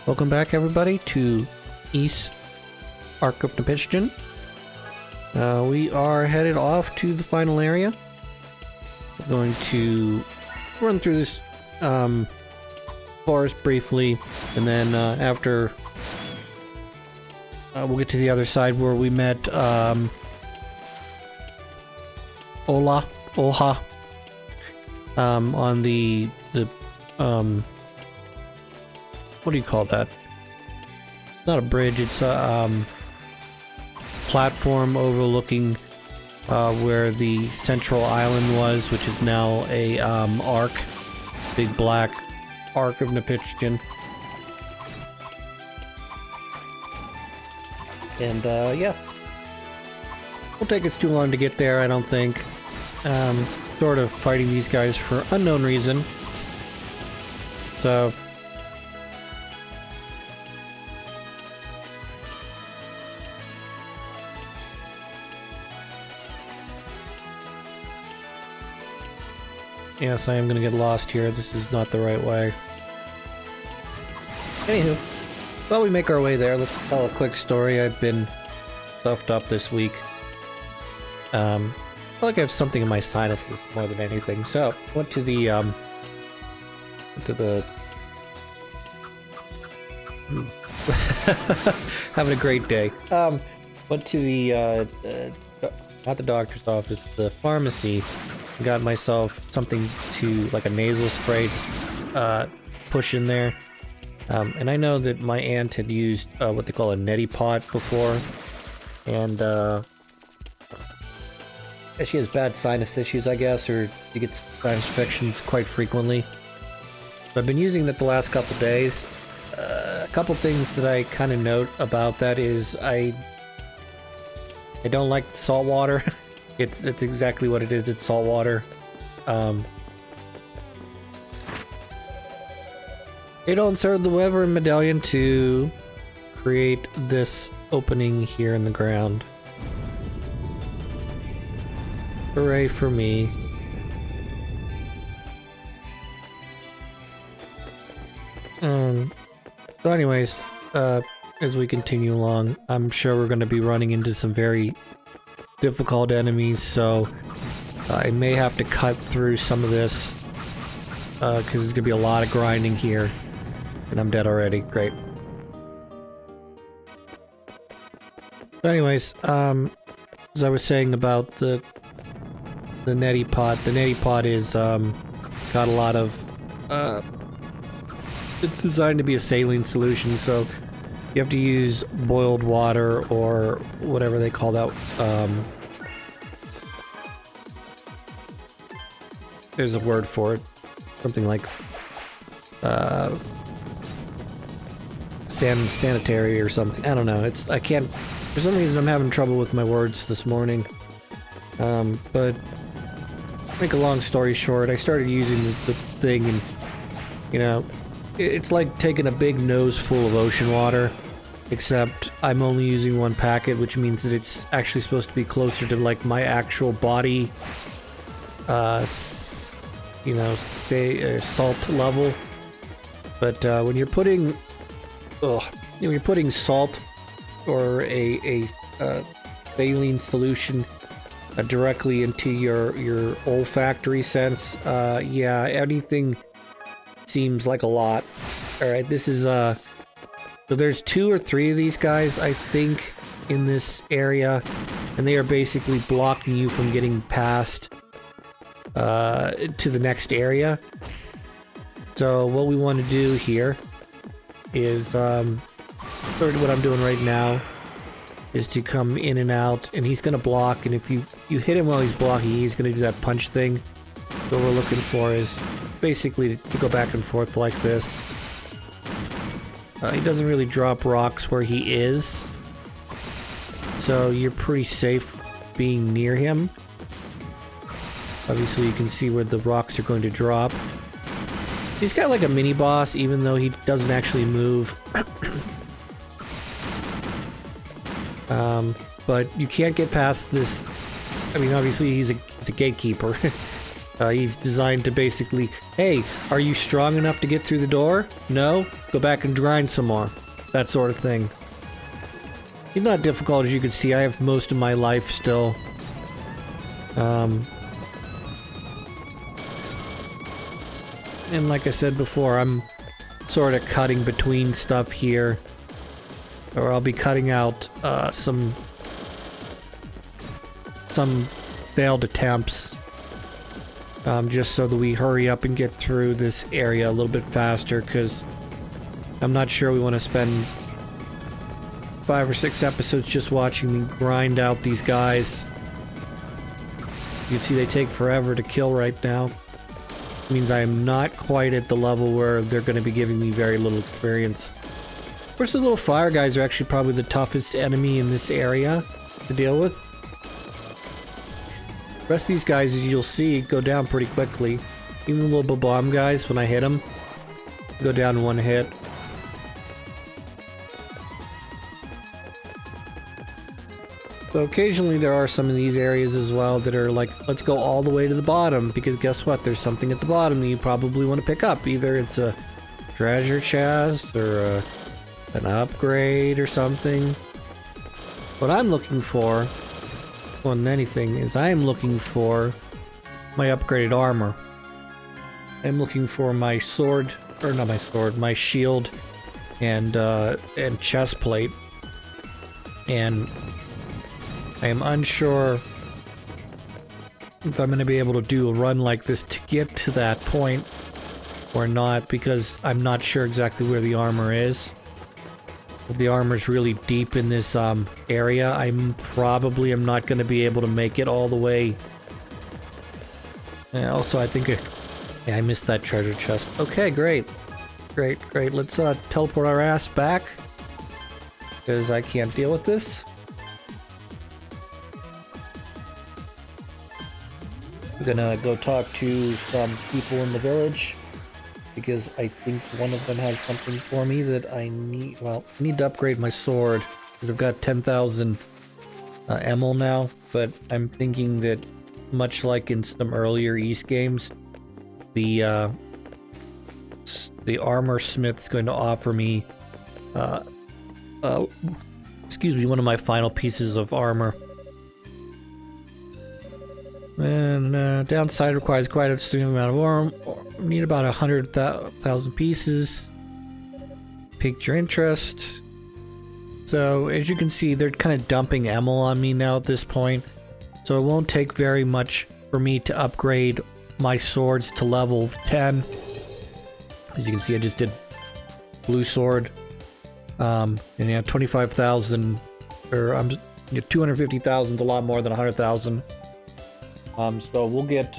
Welcome back, everybody, to East Ark of Napishtim. We are headed off to the final area. We're going to run through this forest briefly, and then after we'll get to the other side where we met Olha on the what do you call that? Not a bridge, it's a platform overlooking where the central island was, which is now a ark, big black Ark of Napishtim. And yeah, won't take us too long to get there, I don't think. Sort of fighting these guys for unknown reason. So yes, I am going to get lost here. This is not the right way. Anywho, while we make our way there, let's tell a quick story. I've been stuffed up this week. I feel like I have something in my sinuses more than anything. So, went to the having a great day. Went to the not the doctor's office, the pharmacy. Got myself something to, like a nasal spray, push in there. And I know that my aunt had used what they call a neti pot before, and she has bad sinus issues, I guess, or she gets sinus infections quite frequently. So I've been using that the last couple days. A couple things that I kind of note about that is I don't like the salt water. It's exactly what it is. It's salt water. They don't insert the Weather medallion to create this opening here in the ground. Hooray for me. So anyways, as we continue along, I'm sure we're going to be running into some very difficult enemies, so I may have to cut through some of this, because there's gonna be a lot of grinding here, and I'm dead already. Great. But anyways, as I was saying about the neti pot is got a lot of it's designed to be a saline solution, so you have to use boiled water or whatever they call that. There's a word for it. Something like sanitary or something. I don't know. I can't. For some reason, I'm having trouble with my words this morning. But make a long story short, I started using the thing, and you know, it's like taking a big nose full of ocean water, except I'm only using one packet, which means that it's actually supposed to be closer to like my actual body, you know, say salt level. But when you're putting, salt or a saline solution directly into your olfactory sense, yeah, anything seems like a lot. All right, this is so there's 2 or 3 of these guys, I think, in this area, and they are basically blocking you from getting past to the next area. So what we want to do here is sort of what I'm doing right now is to come in and out, and he's gonna block, and if you hit him while he's blocking, he's gonna do that punch thing. What we're looking for is basically to go back and forth like this. He doesn't really drop rocks where he is, so you're pretty safe being near him. Obviously you can see where the rocks are going to drop. He's got like a mini boss, even though he doesn't actually move. But you can't get past this. I mean, obviously he's a gatekeeper. He's designed to basically, hey, are you strong enough to get through the door? No? Go back and grind some more. That sort of thing. He's not difficult, as you can see. I have most of my life still. And like I said before, I'm sort of cutting between stuff here. Or I'll be cutting out some failed attempts. Just so that we hurry up and get through this area a little bit faster, because I'm not sure we want to spend 5 or 6 episodes just watching me grind out these guys. You can see they take forever to kill right now. It means I am not quite at the level where they're going to be giving me very little experience. Of course, the little fire guys are actually probably the toughest enemy in this area to deal with. The rest of these guys, as you'll see, go down pretty quickly. Even the little bomb guys, when I hit them, go down in one hit. So occasionally there are some of these areas as well that are like, let's go all the way to the bottom, because guess what? There's something at the bottom that you probably want to pick up. Either it's a treasure chest or an upgrade or something. What I'm looking for, more than anything, is I am looking for my upgraded armor. I'm looking for my sword, or not my sword, my shield and chest plate. And I am unsure if I'm going to be able to do a run like this to get to that point or not, because I'm not sure exactly where the armor is. If the armor's really deep in this area, I'm not going to be able to make it all the way. And also, I think I missed that treasure chest. Okay, great. Great. Let's teleport our ass back, because I can't deal with this. I'm gonna go talk to some people in the village, because I think one of them has something for me that I need. Well, I need to upgrade my sword, because I've got 10,000 ML now, but I'm thinking that, much like in some earlier East games, the armor smith's going to offer me, one of my final pieces of armor. And downside requires quite a significant amount of armor. Need about 100,000 pieces. Piqued your interest. So as you can see, they're kind of dumping ML on me now at this point. So it won't take very much for me to upgrade my swords to level 10. As you can see, I just did blue sword. And yeah, 25,000, or 250,000 is a lot more than 100,000. So we'll get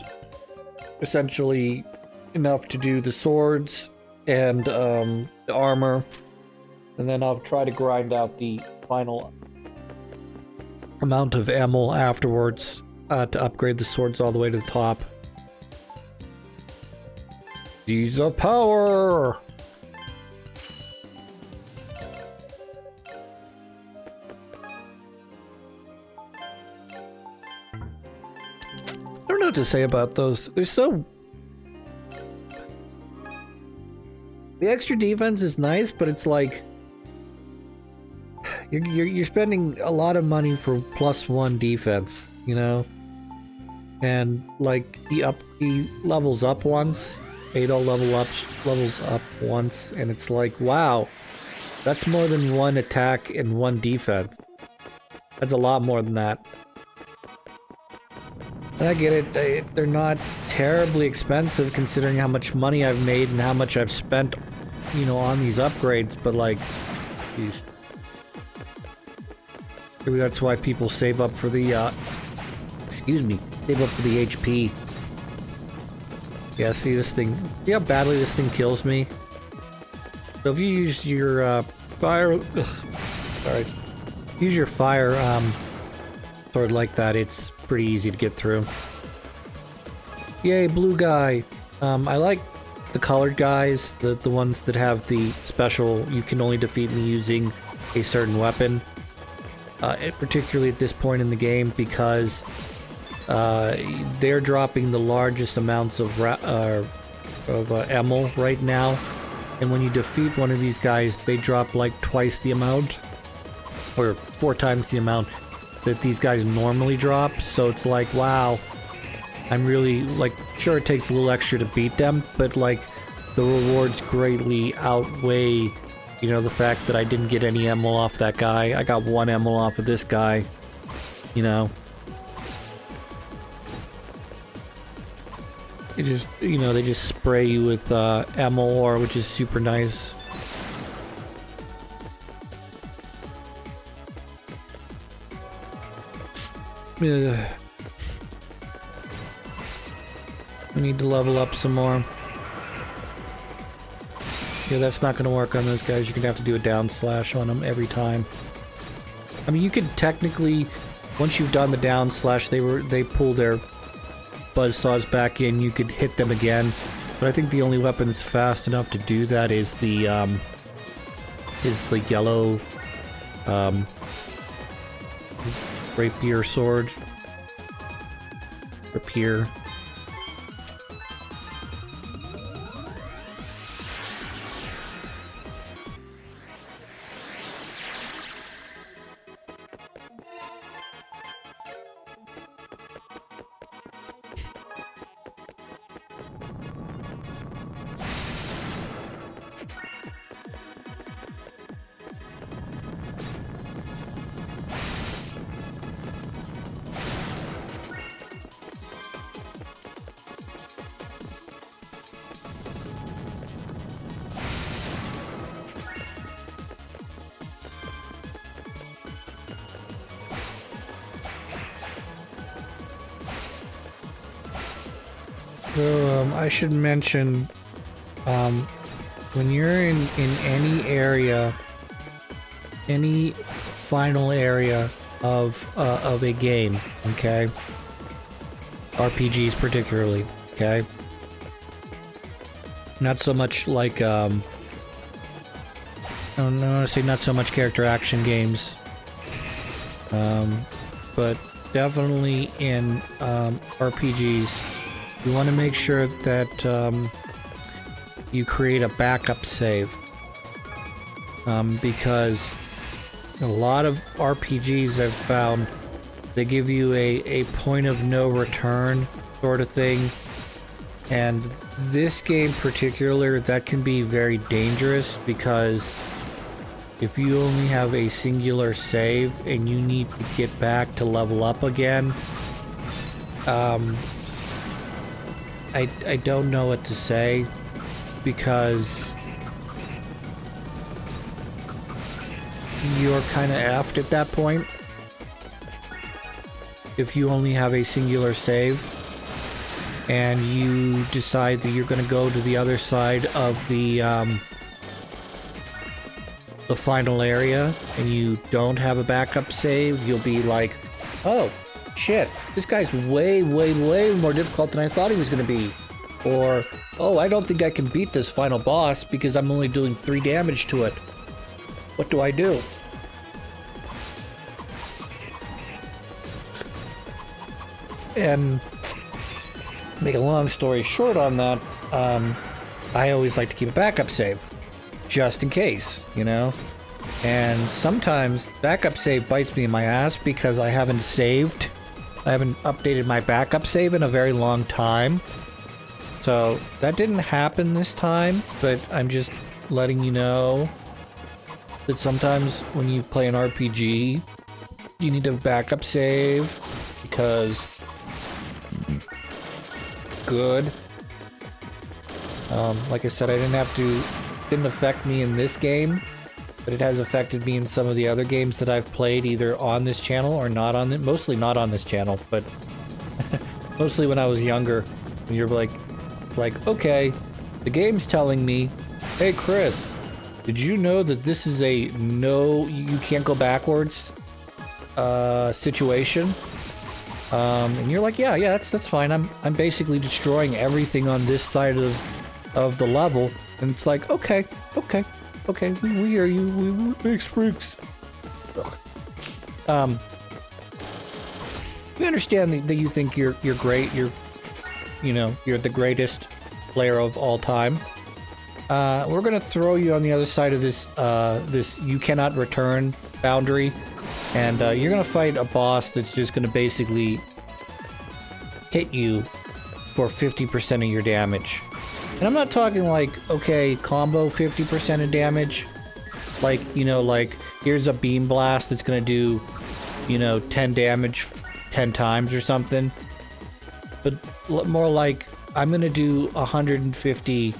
essentially enough to do the swords and the armor, and then I'll try to grind out the final amount of ML afterwards to upgrade the swords all the way to the top. Seeds of power! I don't know what to say about those. They're so... The extra defense is nice, but it's like... You're spending a lot of money for +1 defense, you know? And, like, he levels up once. Ado levels up once, and it's like, wow. That's more than 1 attack and 1 defense. That's a lot more than that. And I get it, they're not terribly expensive considering how much money I've made and how much I've spent, you know, on these upgrades, but like, geez. Maybe that's why people save up for the, save up for the HP. Yeah, see this thing, see how badly this thing kills me? So if you use your, use your fire, sword like that, it's pretty easy to get through. Yay, blue guy. I like the colored guys, the ones that have the special, you can only defeat me using a certain weapon. Particularly at this point in the game, because they're dropping the largest amounts of ammo right now. And when you defeat one of these guys, they drop like twice the amount, or 4 times the amount that these guys normally drop. So it's like, wow, I'm really, like, sure it takes a little extra to beat them, but like the rewards greatly outweigh, you know, the fact that I didn't get any ammo off that guy. I got 1 ammo off of this guy, you know. It just, you know, they just spray you with ammo ore, which is super nice. Ugh. We need to level up some more. Yeah, that's not gonna work on those guys. You're gonna have to do a down slash on them every time. I mean, you could technically, once you've done the down slash, they pull their buzzsaws back in, you could hit them again. But I think the only weapon that's fast enough to do that is the yellow rapier sword. Rapier. So, I should mention, when you're in any area, any final area of a game, okay? RPGs particularly, okay? Not so much like, I don't want to say not so much character action games, but definitely in RPGs. You want to make sure that you create a backup save, because a lot of RPGs I've found, they give you a point of no return sort of thing, and this game in particular, that can be very dangerous, because if you only have a singular save and you need to get back to level up again, I don't know what to say, because you're kind of effed at that point if you only have a singular save and you decide that you're going to go to the other side of the final area and you don't have a backup save. You'll be like, oh shit, this guy's way more difficult than I thought he was going to be. Or, oh, I don't think I can beat this final boss because I'm only doing 3 damage to it. What do I do? And make a long story short on that, I always like to keep a backup save, just in case, you know? And sometimes backup save bites me in my ass because I haven't updated my backup save in a very long time. So that didn't happen this time, but I'm just letting you know that sometimes when you play an RPG, you need a backup save because good. Like I said, didn't affect me in this game, but it has affected me in some of the other games that I've played, either on this channel or not on it. Mostly not on this channel, but mostly when I was younger. And you're like, okay, the game's telling me, hey Chris, did you know that this is a you can't go backwards situation? And you're like, yeah, that's fine. I'm basically destroying everything on this side of the level, and it's like, okay, we hear you, we makes freaks. We understand that you think you're great. You're the greatest player of all time. We're gonna throw you on the other side of this this you cannot return boundary, and you're gonna fight a boss that's just gonna basically hit you for 50% of your damage. And I'm not talking like, okay, combo 50% of damage. Like, like, here's a beam blast that's gonna do, 10 damage 10 times or something. But more like, I'm gonna do 150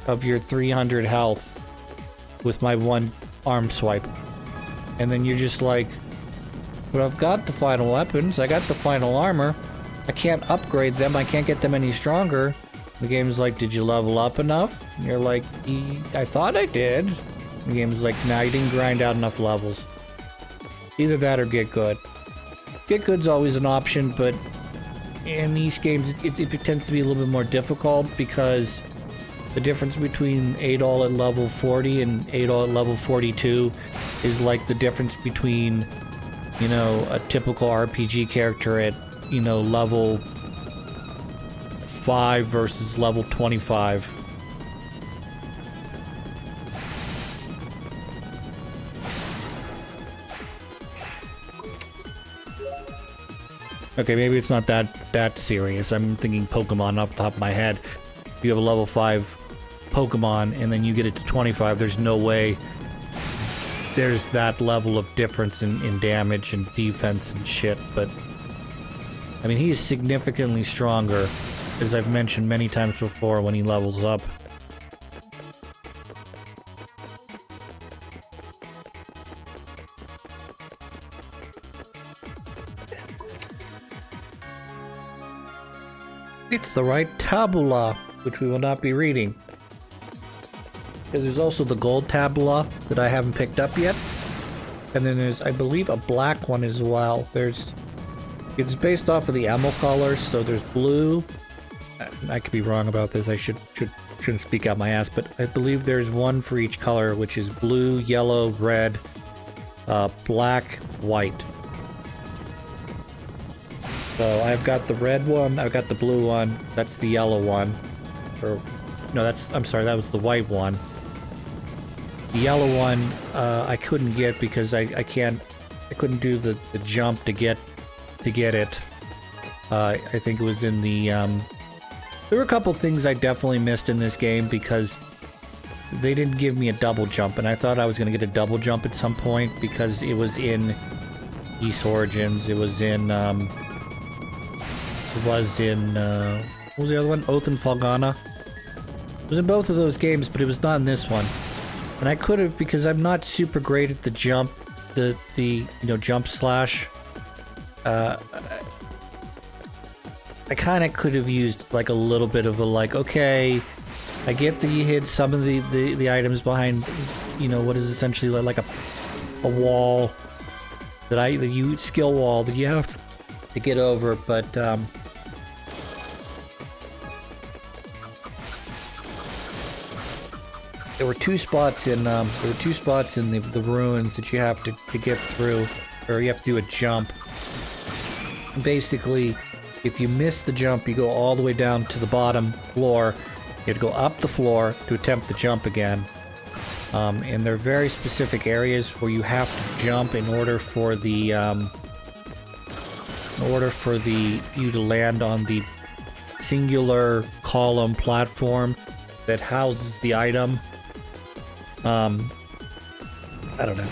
of your 300 health with my one arm swipe. And then you're just like, but I've got the final weapons, I got the final armor, I can't upgrade them, I can't get them any stronger. The game's like, did you level up enough? And you're like, I thought I did. The game's like, nah, you didn't grind out enough levels. Either that or get good. Get good's always an option, but in these games, it tends to be a little bit more difficult because the difference between Adol at level 40 and Adol at level 42 is like the difference between, a typical RPG character at, level 5 versus level 25. Okay, maybe it's not that serious. I'm thinking Pokemon off the top of my head. If you have a level 5 Pokemon and then you get it to 25, there's no way there's that level of difference in damage and defense and shit, but I mean, he is significantly stronger, as I've mentioned many times before, when he levels up. It's the right tabula, which we will not be reading. Because there's also the gold tabula that I haven't picked up yet. And then there's, I believe, a black one as well. It's based off of the ammo colors, so there's blue. I could be wrong about this, I shouldn't speak out my ass, but I believe there's one for each color, which is blue, yellow, red, black, white. So I've got the red one, I've got the blue one, that's the yellow one. I'm sorry, that was the white one. The yellow one, I couldn't get because I couldn't do the jump to get it. I think it was in the, there were a couple things I definitely missed in this game because they didn't give me a double jump, and I thought I was going to get a double jump at some point because it was in East Origins, it was in, what was the other one? Oath and Falgana. It was in both of those games, but it was not in this one. And I could have, because I'm not super great at the jump, the jump slash. I kind of could have used like a little bit of a okay, I get that you hid some of the items behind, what is essentially like a wall that skill wall that you have to get over, but there were two spots in the ruins that you have to get through, or you have to do a jump. And basically, if you miss the jump, you go all the way down to the bottom floor. You have to go up the floor to attempt the jump again. And there are very specific areas where you have to jump in order for you to land on the singular column platform that houses the item. I don't know.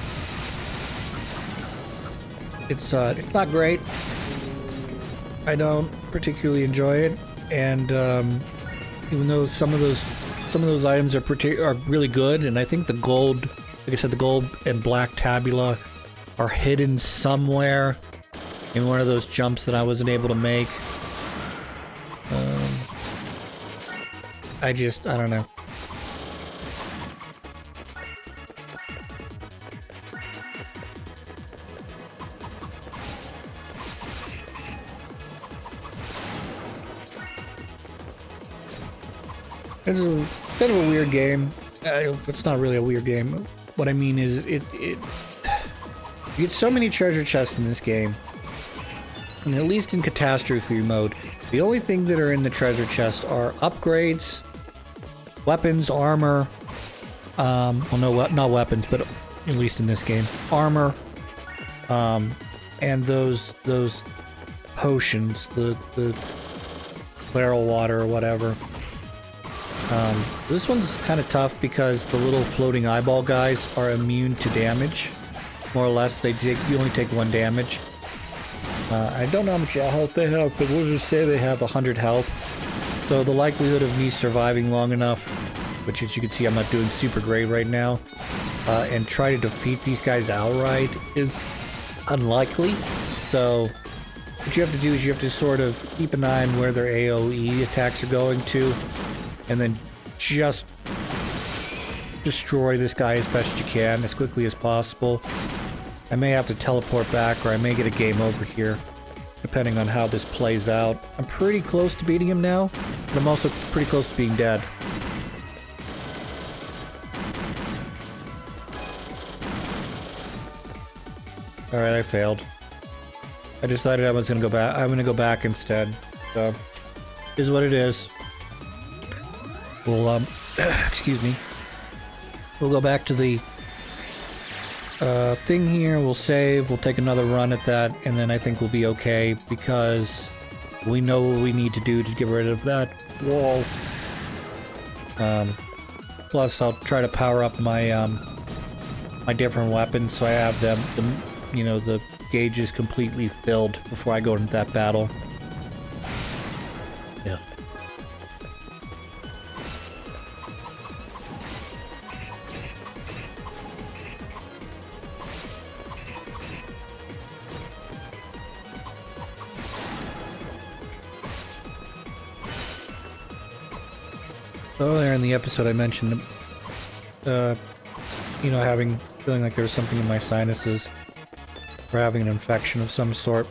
It's not great. I don't particularly enjoy it, and even though some of those items are really good, and I think the gold, like I said, the gold and black tabula are hidden somewhere in one of those jumps that I wasn't able to make. I don't know. It's a bit of a weird game. It's not really a weird game. What I mean is, you get so many treasure chests in this game, And at least in catastrophe mode, the only thing that are in the treasure chest are upgrades, weapons, armor. Well, no, not weapons, but at least in this game, armor. And those potions, the barrel water or whatever. This one's kind of tough because the little floating eyeball guys are immune to damage. More or less, you only take 1 damage. I don't know how much health they have, but we'll just say they have 100 health. So the likelihood of me surviving long enough, which as you can see I'm not doing super great right now, and try to defeat these guys outright is unlikely. So what you have to do is you have to sort of keep an eye on where their AoE attacks are going to, and then just destroy this guy as best you can, as quickly as possible. I may have to teleport back, or I may get a game over here, depending on how this plays out. I'm pretty close to beating him now, but I'm also pretty close to being dead. Alright, I failed. I decided I was gonna go back. I'm gonna go back instead. So, is what it is. We'll, excuse me. We'll go back to the thing here, we'll save, we'll take another run at that, and then I think we'll be okay, because we know what we need to do to get rid of that wall. Plus I'll try to power up my my different weapons so I have them, the gauges completely filled before I go into that battle. Yeah. Earlier in the episode I mentioned, feeling like there was something in my sinuses, or having an infection of some sort.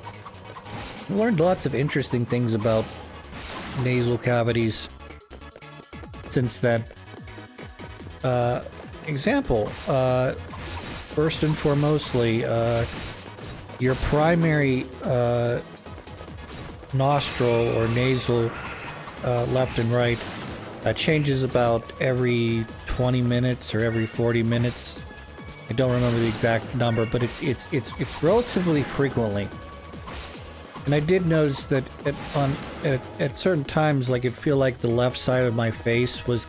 I learned lots of interesting things about nasal cavities since then. Example, first and foremostly, your primary nostril or nasal left and right changes about every 20 minutes or every 40 minutes. I don't remember the exact number, but it's relatively frequently. And I did notice that at certain times, like, it feel like the left side of my face was,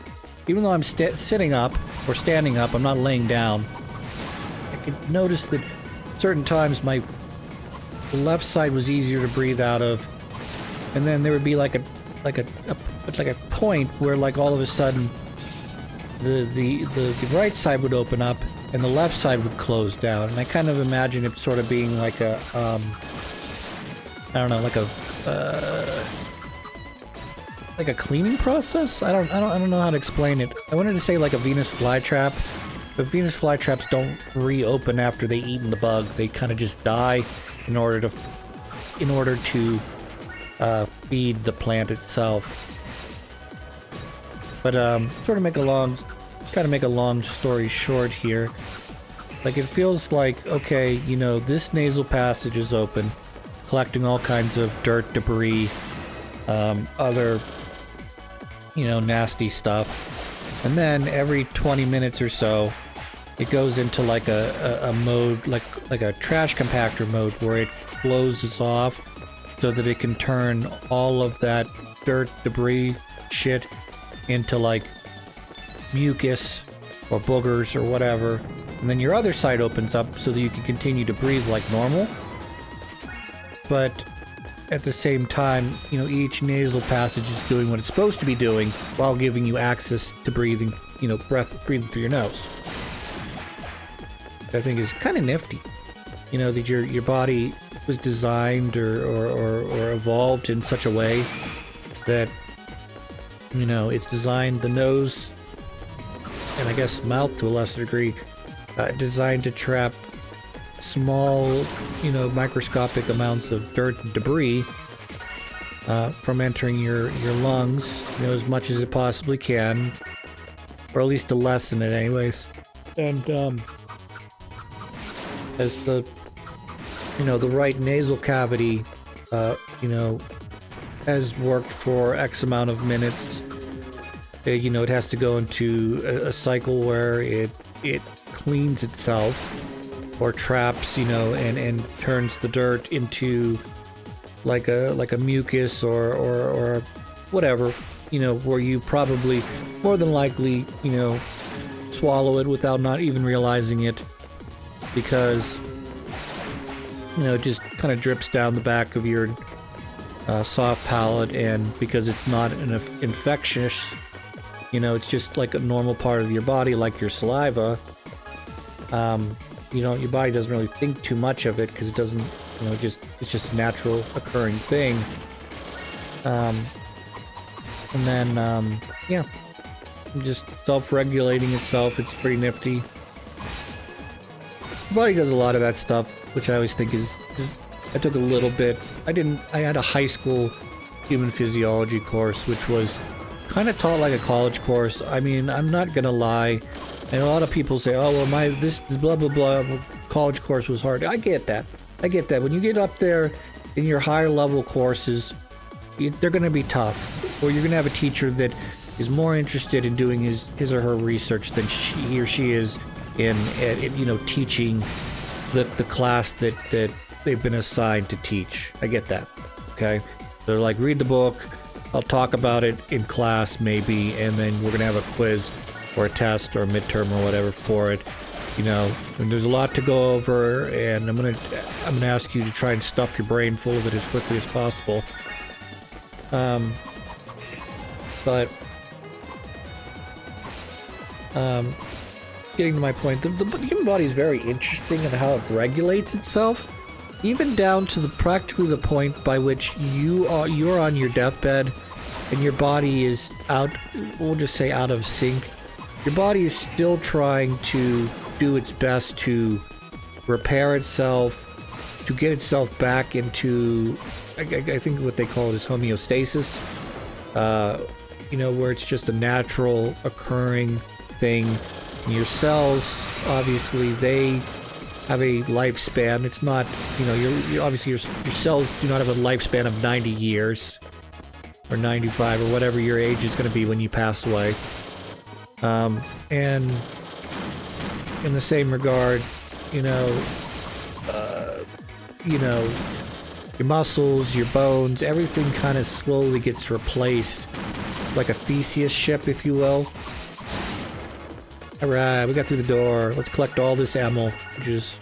even though I'm sitting up or standing up, I'm not laying down. I could notice that certain times the left side was easier to breathe out of, and then there would be like a point where, like, all of a sudden the right side would open up and the left side would close down, and I kind of imagine it sort of being like a I don't know, like a cleaning process. I don't know how to explain it. I wanted to say like a Venus flytrap, but Venus flytraps don't reopen after they eaten the bug. They kind of just die in order to feed the plant itself. But sort of make a long story short here. Like, it feels like, okay, this nasal passage is open, collecting all kinds of dirt, debris, other, nasty stuff. And then every 20 minutes or so, it goes into like a mode, like a trash compactor mode, where it closes off so that it can turn all of that dirt, debris, shit into like mucus or boogers or whatever. And then your other side opens up so that you can continue to breathe like normal. But at the same time, each nasal passage is doing what it's supposed to be doing while giving you access to breathing, breathing through your nose. I think is kind of nifty. That your body was designed or evolved in such a way that, it's designed, the nose, and I guess mouth to a lesser degree, designed to trap small, microscopic amounts of dirt and debris from entering your lungs, as much as it possibly can, or at least to lessen it anyways. And as the right nasal cavity you know, has worked for X amount of minutes, you know, it has to go into a cycle where it cleans itself or traps, you know, and turns the dirt into like a mucus or whatever, you know, where you probably more than likely, you know, swallow it without not even realizing it, because, you know, it just kind of drips down the back of your soft palate, and because it's not an infectious, you know, it's just like a normal part of your body, like your saliva. You know, your body doesn't really think too much of it because it doesn't, you know, it's just a natural occurring thing. And then, yeah, just self-regulating itself. It's pretty nifty. Your body does a lot of that stuff, which I always think is I took a little bit. I had a high school human physiology course, which was kind of taught like a college course. I mean, I'm not gonna lie. And a lot of people say, oh, well, this blah, blah, blah college course was hard. I get that. I get that. When you get up there in your higher level courses, they're going to be tough. Or you're going to have a teacher that is more interested in doing his or her research than he or she is in you know, teaching the class that they've been assigned to teach. I get that. Okay? They're like, read the book. I'll talk about it in class maybe, and then we're going to have a quiz or a test or a midterm or whatever for it, you know. And there's a lot to go over, and I'm gonna ask you to try and stuff your brain full of it as quickly as possible. But getting to my point, the human body is very interesting in how it regulates itself, even down to practically the point by which you're on your deathbed and your body is out, we'll just say out of sync. Your body is still trying to do its best to repair itself, to get itself back into, I think what they call it is homeostasis. You know, where it's just a natural occurring thing. And your cells, obviously, they have a lifespan. It's not, you know, you're obviously your cells do not have a lifespan of 90 years or 95 or whatever your age is going to be when you pass away. And in the same regard, you know, your muscles, your bones, everything kind of slowly gets replaced, like a Theseus ship, if you will. Alright, we got through the door. Let's collect all this ammo, which is...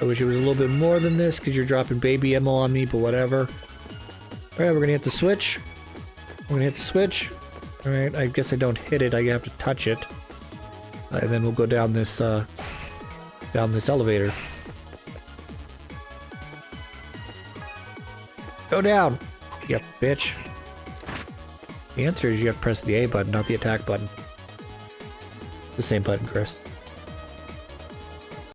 I wish it was a little bit more than this, because you're dropping baby ammo on me, but whatever. Alright, we're gonna hit the switch. We're gonna hit the switch. Alright, I guess I don't hit it, I have to touch it. And then we'll go down this elevator. Go down! Yep, bitch. The answer is you have to press the A button, not the attack button. The same button, Chris.